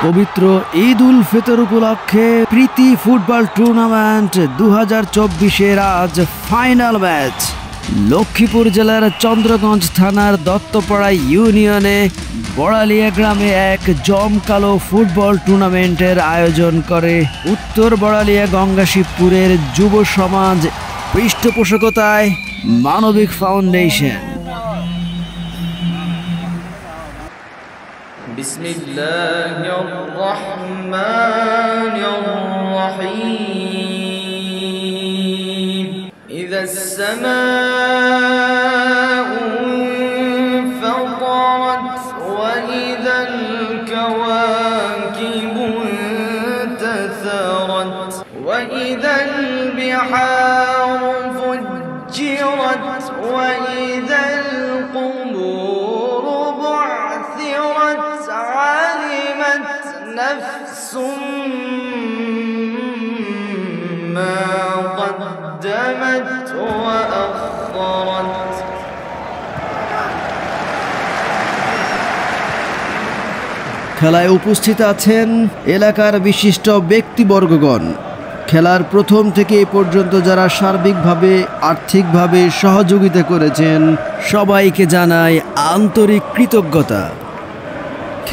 পবিত্র ঈদ উল ফিতর উপলক্ষে প্রীতি football tournament 2024-এর আজ ফাইনাল ম্যাচ লক্ষ্মীপুর জেলার চন্দ্রগঞ্জ থানার দত্তপাড়া ইউনিয়নে বড়ালিয়া গ্রামে এক জমকালো ফুটবল টুর্নামেন্টের আয়োজন করে উত্তর বড়ালিয়া গঙ্গা শিবপুরের যুব সমাজ পৃষ্ঠপোষকতায় মানবিক ফাউন্ডেশন। বিসমিল্লাহির রহমানির রহিম। ইযাস সামাউ ইনফাতারাত ওয়া ইযাল কাওয়াকিবু ইনতাসারাত ওয়া ইযাল বিহারু ফুজ্জিরাত ওয়া ইযাল কুবুরু বু'থিরাত علمت نفس ما قدمت وأخرت। খেলায় উপস্থিত আছেন এলাকার বিশিষ্ট ব্যক্তিবর্গগণ। খেলার প্রথম থেকে এ পর্যন্ত যারা সার্বিকভাবে আর্থিকভাবে সহযোগিতা করেছেন সবাইকে জানাই আন্তরিক কৃতজ্ঞতা।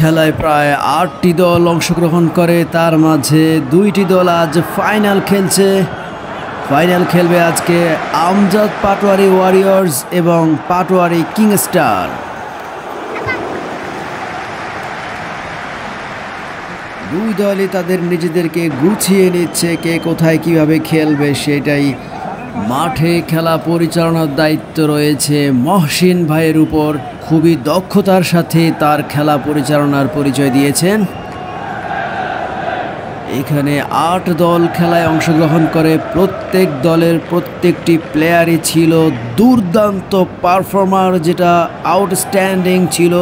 খেলায় প্রায় 8টি দল অংশগ্রহণ করে, তার মাঝে 2টি দল আজ ফাইনাল খেলছে। ফাইনাল খেলবে আজকে আমজাদ পাটোয়ারি ওয়ারিয়র্স এবং পাটোয়ারি কিং স্টার। দুই দলই তাদের নিজেদেরকে গুছিয়ে নিচ্ছে, কে কোথায় কিভাবে খেলবে সেটাই। মাঠে খেলা পরিচালনার দায়িত্ব রয়েছে মহসিন ভাইয়ের উপর। খুবই দক্ষতার সাথে তার খেলা পরিচালনার পরিচয় দিয়েছেন। এখানে 8 দল খেলায় অংশগ্রহণ করে। প্রত্যেক দলের প্রত্যেকটি প্লেয়ারই ছিল দুর্দান্ত পারফর্মার, যেটা আউটস্ট্যান্ডিং ছিল।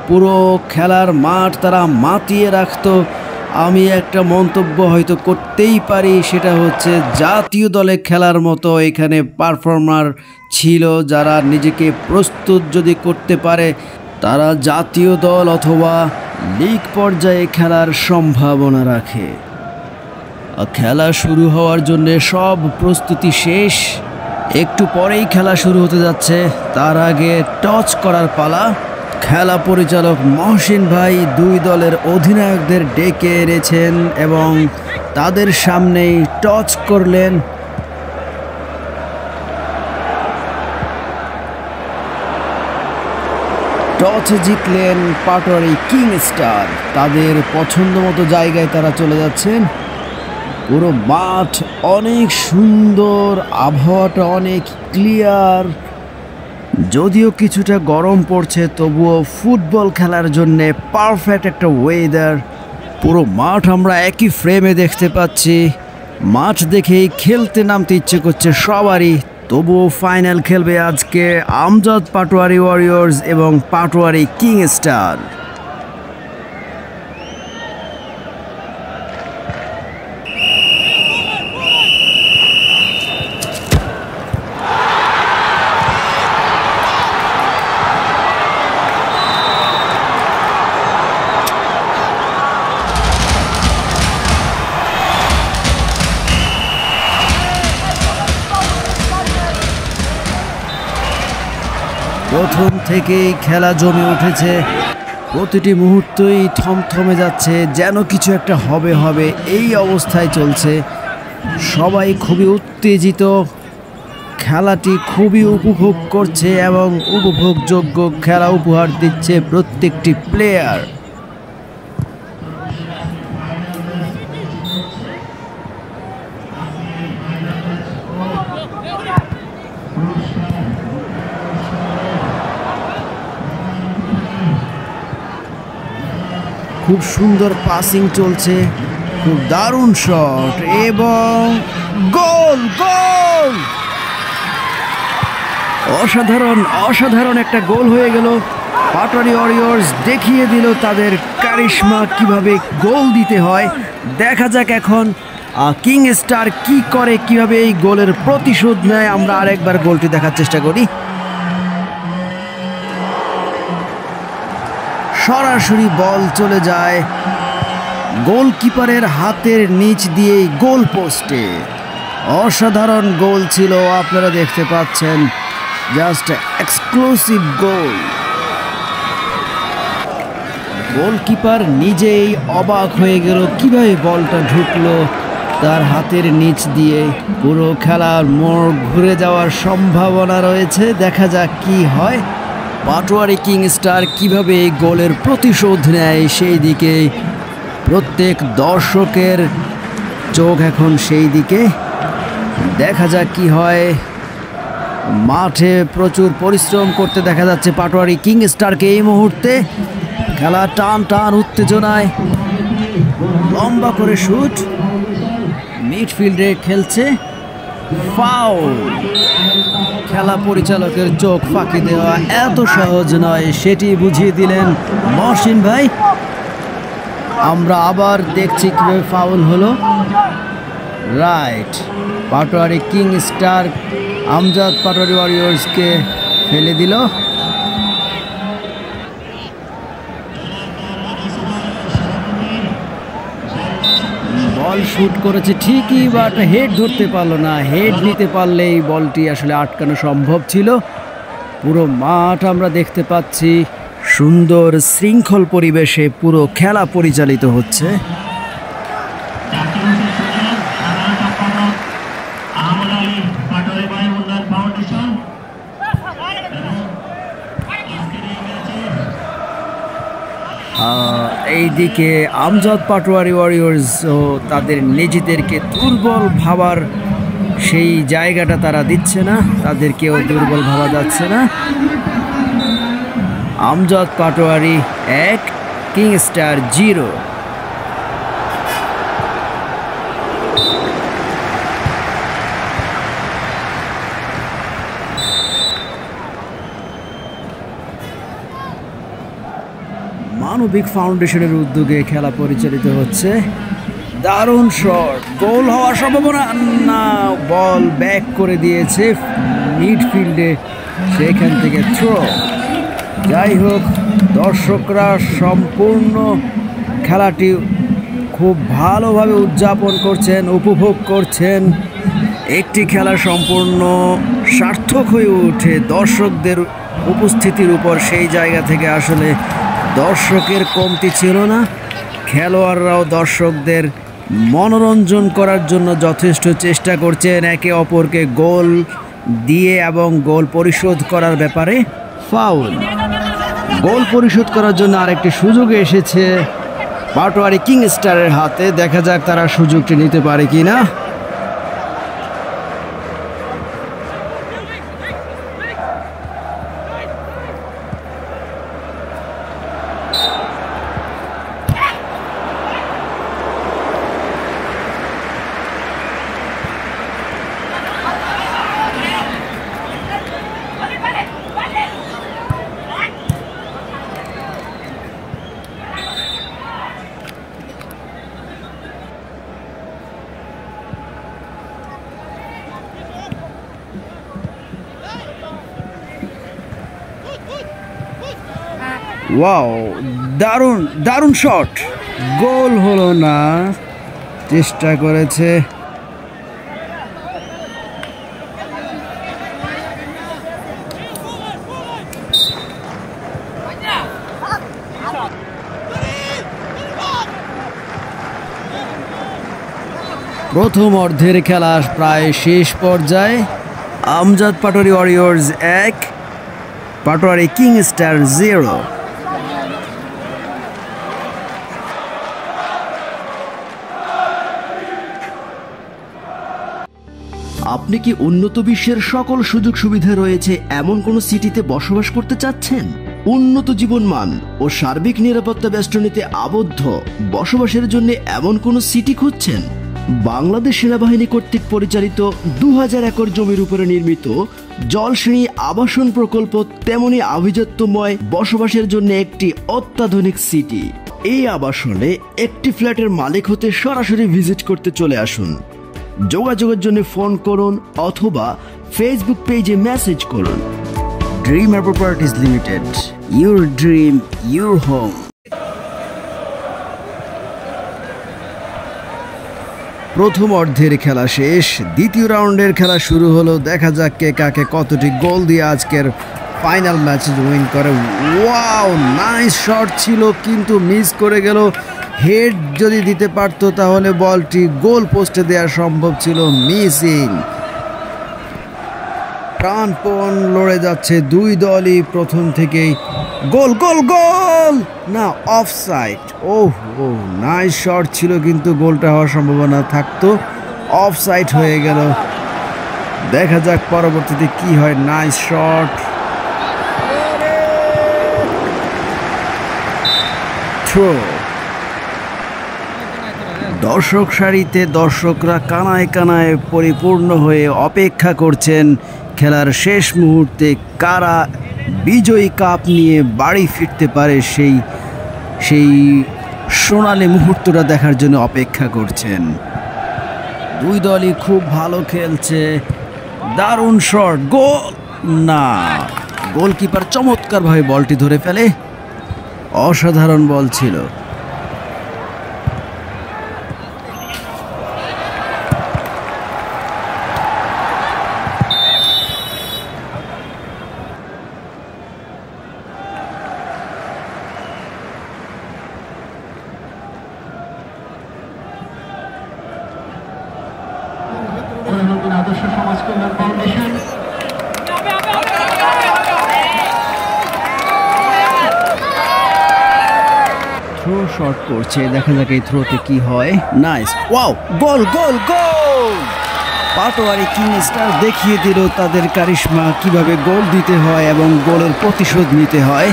পুরো খেলার মাঠ তারা মাতিয়ে রাখতো। আমি একটা মন্তব্য হয়তো করতেই পারি, সেটা হচ্ছে জাতীয় দলে খেলার মতো এখানে পারফর্মার ছিল, যারা নিজেকে প্রস্তুত যদি করতে পারে তারা জাতীয় দল অথবা লিগ পর্যায়ে খেলার সম্ভাবনা রাখে। খেলা শুরু হওয়ার জন্য সব প্রস্তুতি শেষ, একটু পরেই খেলা শুরু হতে যাচ্ছে। তার আগে টচ করার পালা। খেলা পরিচালক মহসিন ভাই 2 দলের অধিনায়কদের ডেকে এনেছেন এবং তাদের সামনেই টচ করলেন। টচ জিতলেন পাটোয়ারি কিং স্টার। তাদের পছন্দ মতো জায়গায় তারা চলে যাচ্ছেন। পুরো মাঠ অনেক সুন্দর, আবহাওয়াটা অনেক ক্লিয়ার। যদিও কিছুটা গরম পড়ছে, তবুও ফুটবল খেলার জন্য পারফেক্ট একটা ওয়েদার। পুরো মাঠ আমরা একই ফ্রেমে দেখতে পাচ্ছি। মাঠ দেখেই খেলতে নামতে ইচ্ছে করছে সবারই। তবুও ফাইনাল খেলবে আজকে আমজাদ পাটোয়ারি ওয়ারিয়র্স এবং পাটোয়ারি কিং স্টার। প্রথম থেকেই খেলা জমে উঠেছে। প্রতিটি মুহূর্তই থমথমে যাচ্ছে, যেন কিছু একটা হবে হবে এই অবস্থায় চলছে। সবাই খুবই উত্তেজিত, খেলাটি খুবই উপভোগ করছে এবং উপভোগযোগ্য খেলা উপহার দিচ্ছে প্রত্যেকটি প্লেয়ার। খুব সুন্দর পাসিং চলছে, খুব দারুণ শট এবং গোল গোল। অসাধারণ একটা গোল হয়ে গেল। পাটোয়ারি ওয়ারিয়র্স দেখিয়ে দিল তাদের কারিশমা, কিভাবে গোল দিতে হয়। দেখা যাক এখন কিং স্টার কি করে, কিভাবে এই গোলের প্রতিশোধ নেয়। আমরা আরেকবার গোলটি দেখার চেষ্টা করি। সরাসরি বল চলে যায় গোলকিপারের হাতের নিচ দিয়েই গোল পোস্টে। অসাধারণ গোল ছিল, আপনারা দেখতে পাচ্ছেন, জাস্ট এক্সক্লুসিভ গোল। গোলকিপার নিজেই অবাক হয়ে গেল কিভাবে বলটা ঢুকলো তার হাতের নিচ দিয়ে। পুরো খেলার মোড় ঘুরে যাওয়ার সম্ভাবনা রয়েছে, দেখা যাক কি হয়। পাটোয়ারি কিং স্টার কিভাবে এই গোলের প্রতিশোধ নেয় সেই দিকে প্রত্যেক দর্শকের চোখ এখন সেই দিকে। দেখা যাক কি হয়। মাঠে প্রচুর পরিশ্রম করতে দেখা যাচ্ছে পাটোয়ারি কিং স্টারকে এই মুহূর্তে। খেলা টান টান উত্তেজনায়, লম্বা করে শুট, মিডফিল্ডে খেলছে, ফাউল। খেলা পরিচালকের চোখ ফাঁকি দেওয়া এত সহজ নয়, সেটি বুঝিয়ে দিলেন মহসিন ভাই। আমরা আবার দেখছি কিভাবে ফাউল হলো। Right, Patwari king star Amjad Patwari ওয়ারিয়র্সকে ফেলে দিল। বল শুট করেছে ঠিকই, বাট হেড ধরতে পারলো না। হেড নিতে পারলেই বলটি আসলে আটকানো সম্ভব ছিল। পুরো মাঠ আমরা দেখতে পাচ্ছি, সুন্দর শৃঙ্খল পরিবেশে পুরো খেলা পরিচালিত হচ্ছে। এইদিকে আমজাদ পাটোয়ারি ওয়ারিয়র্স ও তাদের নিজেদেরকে দুর্বল ভাবার সেই জায়গাটা তারা দিচ্ছে না, তাদেরকেও দুর্বল ভাবা যাচ্ছে না। Amjad Patwari 1, king star 0। মানবিক ফাউন্ডেশনের উদ্যোগে খেলা পরিচালিত হচ্ছে। দারুণ শট, গোল হওয়ার সম্ভাবনা না, বল ব্যাক করে দিয়েছে মিডফিল্ডে, সেখান থেকে থ্রো। যাই হোক, দর্শকরা সম্পূর্ণ খেলাটি খুব ভালোভাবে উদযাপন করছেন, উপভোগ করছেন। একটি খেলা সম্পূর্ণ সার্থক হয়ে ওঠে দর্শকদের উপস্থিতির উপর। সেই জায়গা থেকে আসলে দর্শকের কমতি ছিল না। খেলোয়াড়রাও দর্শকদের মনোরঞ্জন করার জন্য যথেষ্ট চেষ্টা করছেন, একে অপরকে গোল দিয়ে এবং গোল পরিশোধ করার ব্যাপারে। ফাউল। গোল পরিশোধ করার জন্য আরেকটি সুযোগ এসেছে পাটোয়ারি কিং স্টারের হাতে, দেখা যাক তারা সুযোগটি নিতে পারে কিনা। ওয়াও, দারুণ দারুণ শট, গোল হলো না, চেষ্টা করেছে। প্রথম অর্ধের খেলা প্রায় শেষ পর্যায়ে। Amjad Patwari warriors 1, Patwari king star 0। আপনি কি উন্নত বিশ্বের সকল সুযোগ সুবিধা রয়েছে এমন কোন সিটিতে বসবাস করতে চাচ্ছেন? উন্নত জীবনমান ও সার্বিক নিরাপত্তা বেষ্টনীতে আবদ্ধ বসবাসের জন্য এমন কোন সিটি খুঁজছেন? বাংলাদেশ সেনাবাহিনী কর্তৃক পরিচালিত 2000 একর জমির উপরে নির্মিত জলশ্রেণী আবাসন প্রকল্প তেমনি আভিজাত্যময় বসবাসের জন্য একটি অত্যাধুনিক সিটি। এই আবাসনে একটি ফ্ল্যাটের মালিক হতে সরাসরি ভিজিট করতে চলে আসুন। যোগাযোগের জন্য ফোন করুন অথবা ফেসবুক পেজে মেসেজ করুন। Dream properties limited, your dream your home. প্রথম অর্ধের খেলা শেষ, দ্বিতীয় রাউন্ডের খেলা শুরু হলো। দেখা যাক কে কাকে কতটি গোল দিয়ে আজকের ফাইনাল ম্যাচ উইন করে। ওয়াও, নাইস শট ছিল কিন্তু মিস করে গেল। হেড যদি দিতে পারতো তাহলে বলটি গোল পোস্টে দেওয়া সম্ভব ছিল, মিসিং। প্রাণপণ লড়ে যাচ্ছে দুই দলই প্রথম থেকেই। গোল গোল গোল না, অফসাইড। ওহ, নাইস শট ছিল কিন্তু গোলটা হওয়ার সম্ভাবনা থাকতো, অফসাইড হয়ে গেল। দেখা যাক পরবর্তীতে কি হয়। Nice shot, throw. দর্শক সারিতে দর্শকরা কানায় কানায় পরিপূর্ণ হয়ে অপেক্ষা করছেন খেলার শেষ মুহূর্তে কারা বিজয়ী কাপ নিয়ে বাড়ি ফিরতে পারে, সেই সোনালি মুহূর্তটা দেখার জন্য অপেক্ষা করছেন। দুই দলই খুব ভালো খেলছে। দারুণ শট, গোল না, গোলকিপার চমৎকারভাবে বলটি ধরে ফেলে। অসাধারণ বল ছিল। আদর্শ সমাজ কল্যাণ ফাউন্ডেশন থ্রো শট করছে, দেখা যাক এই থ্রোতে কি হয়। নাইস, ওয়াও, গোল গোল গোল! পাটোয়ারি কিং স্টার দেখিয়ে দিল তাদের কারিশমা, কিভাবে গোল দিতে হয় এবং গোলের প্রতিশোধ নিতে হয়।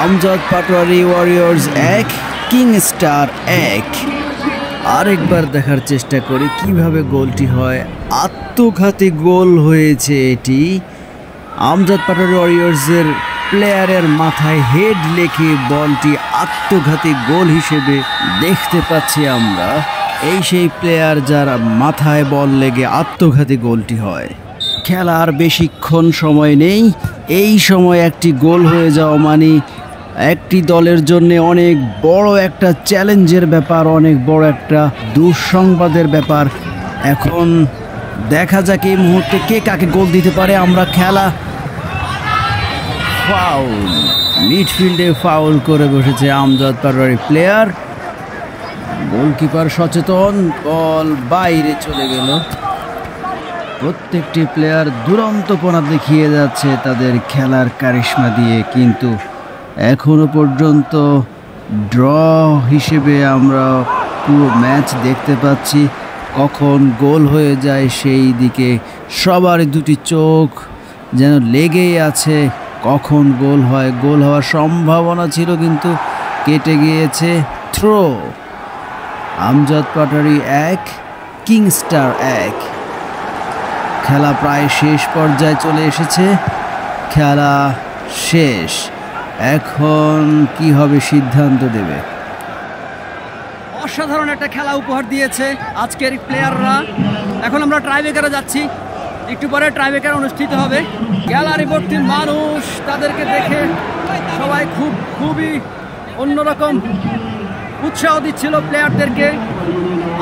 Amjad Patwari warriors 1, king star 1। আরেকবার দেখার চেষ্টা করি কিভাবে গোলটি হয়। আত্মঘাতী গোল হয়েছে এটি। আমজাদ পাটোয়ারি ওয়ারিয়র্সের প্লেয়ারের মাথায় হেড লেখে বলটি আত্মঘাতী গোল হিসেবে দেখতে পাচ্ছি আমরা। এই সেই প্লেয়ার যার মাথায় বল লেগে আত্মঘাতী গোলটি হয়। খেলার বেশিক্ষণ সময় নেই, এই সময় একটি গোল হয়ে যাওয়া মানে একটি দলের জন্য অনেক বড় একটা চ্যালেঞ্জের ব্যাপার, অনেক বড় একটা দুঃসংবাদের ব্যাপার। এখন দেখা যাক এই মুহূর্তে কে কাকে গোল দিতে পারে। আমরা খেলা ফাউল, মিডফিল্ডে ফাউল করে বসেছে আমজাদ পাটোয়ারি প্লেয়ার। গোলকিপার সচেতন, বল বাইরে চলে গেল। প্রত্যেকটি প্লেয়ার দুরন্তপনা দেখিয়ে যাচ্ছে তাদের খেলার কারিশমা দিয়ে, কিন্তু এখনো পর্যন্ত ড্র হিসেবে আমরা পুরো ম্যাচ দেখতে পাচ্ছি। কখন গোল হয়ে যায় সেই দিকে সবার দুটি চোখ যেন লেগেই আছে। কখন গোল হয়, গোল হওয়ার সম্ভাবনা ছিল কিন্তু কেটে গিয়েছে। Throw, Amjad Patwari 1, king star 1। খেলা প্রায় শেষ পর্যায়ে চলে এসেছে, খেলা শেষ। এখন কি হবে সিদ্ধান্ত দেবে। অসাধারণ একটা খেলা উপহার দিয়েছে আজকের প্লেয়াররা। এখন আমরা ট্রাইব্রেকারে যাচ্ছি, একটু পরে ট্রাইব্রেকার অনুষ্ঠিত হবে। গ্যালারি ভর্তি মানুষ, তাদেরকে দেখে সবাই খুবই অন্যরকম উৎসাহ দিচ্ছিল প্লেয়ারদেরকে।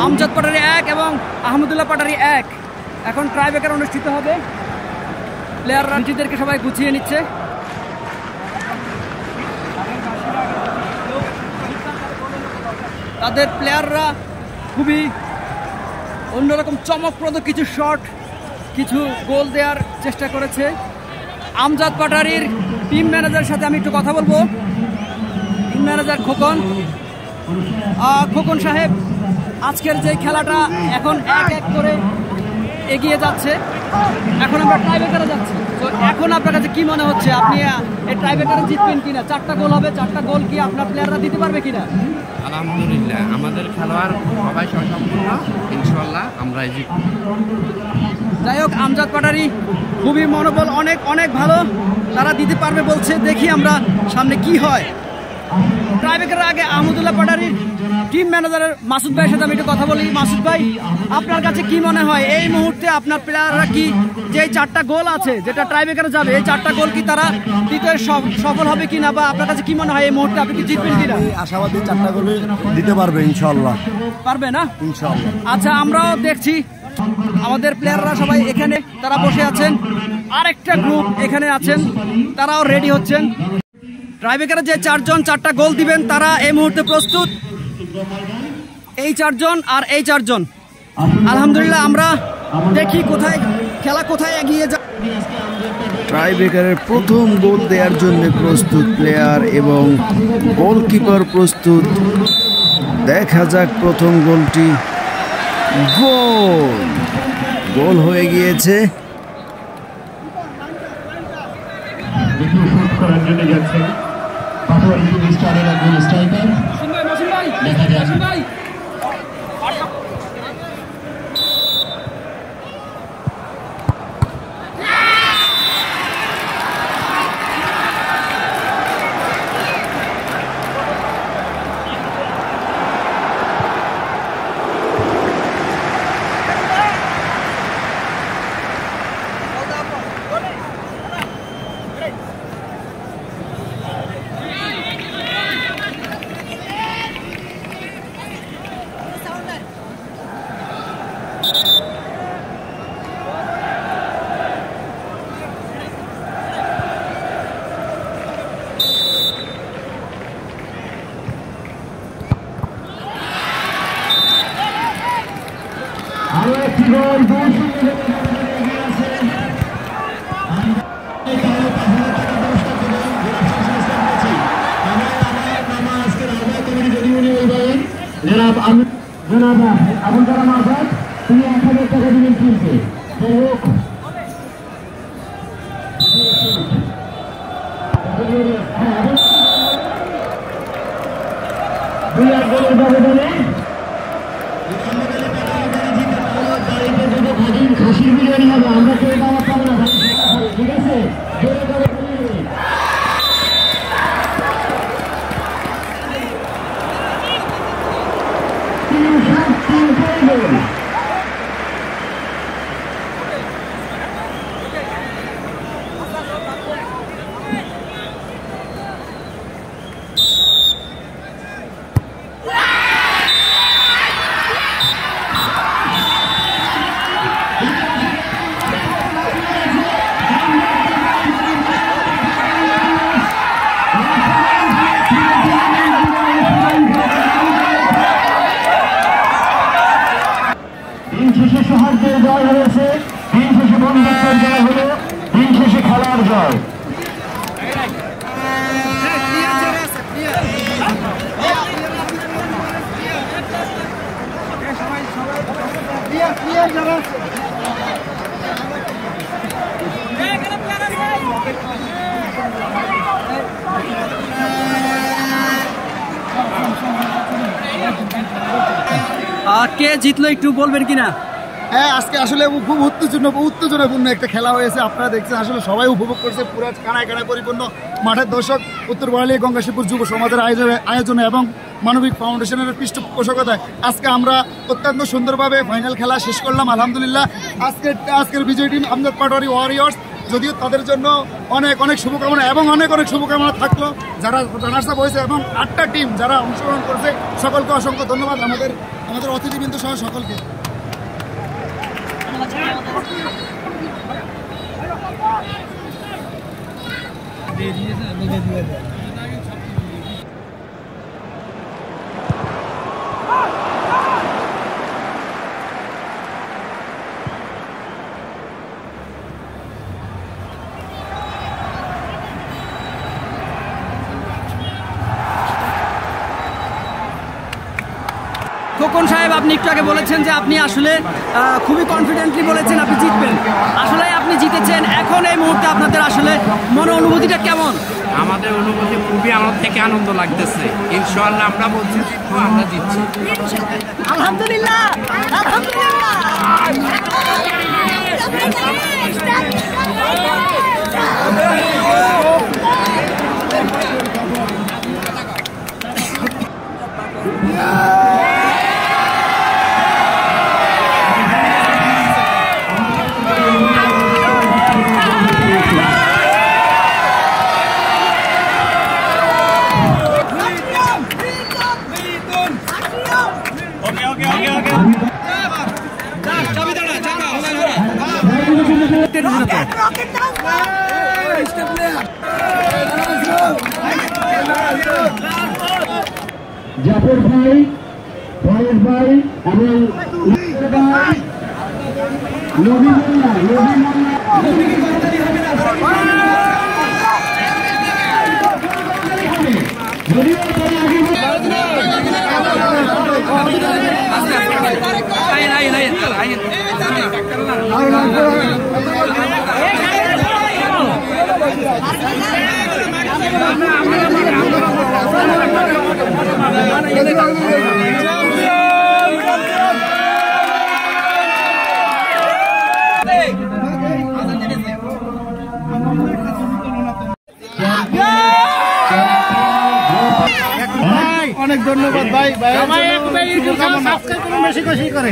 আমজাদ পাটোয়ারি 1 এবং আহমদুল্লাহ পাটোয়ারি 1। এখন ট্রাইব্রেকার অনুষ্ঠিত হবে। প্লেয়াররা নিজেদেরকে সবাই গুছিয়ে নিচ্ছে। তাদের প্লেয়াররা খুবই অন্যরকম চমকপ্রদ কিছু শট, কিছু গোল দেওয়ার চেষ্টা করেছে। আমজাদ পাটোয়ারির টিম ম্যানেজারের সাথে আমি একটু কথা বলবো। টিম ম্যানেজার খোকন সাহেব, আজকের যে খেলাটা এখন 1-1 করে এগিয়ে যাচ্ছে, এখন আমরা ট্রাইব্রেকারে যাচ্ছি। তো এখন আপনার কাছে কি মনে হচ্ছে, আপনি এই ট্রাইব্রেকারে জিতবেন কিনা? 4টা গোল হবে, 4টা গোল কি আপনার প্লেয়াররা দিতে পারবে কিনা? আলহামদুলিল্লাহ, আমাদের খেলোয়াড় সবাই সম্পূর্ণ, ইনশাআল্লাহ আমরা জিতব। যাই হোক, আমজাদ পাটোয়ারি খুবই মনোবল অনেক ভালো, তারা দিতে পারবে বলছে। দেখি আমরা সামনে কি হয়। ট্রাইব্রেকারের আগে আহমদুল্লাহ পাটারির টিম ম্যানেজারের মাসুদ ভাইয়ের সাথে আমি একটু কথা বলি। মাসুদ ভাই, আপনার কাছে কি মনে হয় এই মুহূর্তে আপনার প্লেয়াররা কি যে 4টা গোল আছে যেটা ট্রাইব্রেকারে যাবে, এই 4টা গোল কি তারা দিতে সফল হবে কিনা, বা আপনার কাছে কি মনে হয় এই মুহূর্তে আপনি কি জিতবেন কিনা? আশাবাদী 4টা গোল দিতে পারবে ইনশাআল্লাহ। পারবে না ইনশাআল্লাহ। আচ্ছা, আমরাও দেখছি আমাদের প্লেয়াররা সবাই এখানে তারা বসে আছেন, আরেকটা গ্রুপ এখানে আছেন, তারাও রেডি হচ্ছেন। ট্রাইব্রেকারে যে 4 জন 4টা গোল দিবেন তারা এই মুহূর্তে প্রস্তুত, এই 4 জন আর এই 4 জন। আলহামদুলিল্লাহ, আমরা দেখি খেলা কোথায় এগিয়ে যায়। ট্রাইব্রেকারের প্রথম গোল দেওয়ার জন্য প্রস্তুত প্লেয়ার এবং গোলকিপার প্রস্তুত। দেখা যাক প্রথম গোলটি। গোল হয়ে গিয়েছে। আবুল কালাম আজাদ, তিনি 1000 টাকা দিবেন কিনতে। খাসির বিরিয়ানি হবে, আমরা কেউ দাওয়া পাবো না, ঠিক আছে? সৌহার্দ্যের জয় হয়েছে, দিন শেষে বন্ধুত্বের জয় হলো, দিন শেষে খেলার জয়। কে জিতলো একটু বলবেন কিনা? হ্যাঁ, আজকে আসলে খুব উত্তেজনাপূর্ণ একটা খেলা হয়েছে। আপনারা দেখছেন, আসলে সবাই উপভোগ করছে, পুরো কানায় কানায় পরিপূর্ণ মাঠের দর্শক। উত্তর বড়ালী গঙ্গাশিবপুর যুব সমাজের আয়োজনে এবং মানবিক ফাউন্ডেশনের পৃষ্ঠপোষকতায় আজকে আমরা অত্যন্ত সুন্দরভাবে ফাইনাল খেলা শেষ করলাম আলহামদুলিল্লাহ। আজকের বিজয়ী টিম আহমদ পাটোয়ারি ওয়ারিয়র্স, যদিও তাদের জন্য অনেক অনেক শুভকামনা এবং অনেক শুভকামনা থাকলো যারা রানার্স আপ হয়েছে এবং 8টা টিম যারা অংশগ্রহণ করছে, সকলকে অসংখ্য ধন্যবাদ, আমাদের অতিথিবৃন্দ সহ সকলকে। খোকন সাহেব, আপনি একটু আগে বলেছেন যে আপনি আসলে খুবই কনফিডেন্টলি বলেছেন আপনি জিতবেন, আসলে আপনি জিতেছেন। এখন এই মুহূর্তে আপনাদের আসলে মনে অনুভূতিটা কেমন? আমাদের অনুভূতি খুবই আমার থেকে আনন্দ লাগতেছে। ইনশাআল্লাহ আমরা বলছি জিতবো, আমরা জিতছি আলহামদুলিল্লাহ। না তো। জাফর ভাই, ফয়েজ ভাই এবং ভাই নবী অনেক ধন্যবাদ ভাই। সাবস্ক্রাইব বেশি বেশি করে।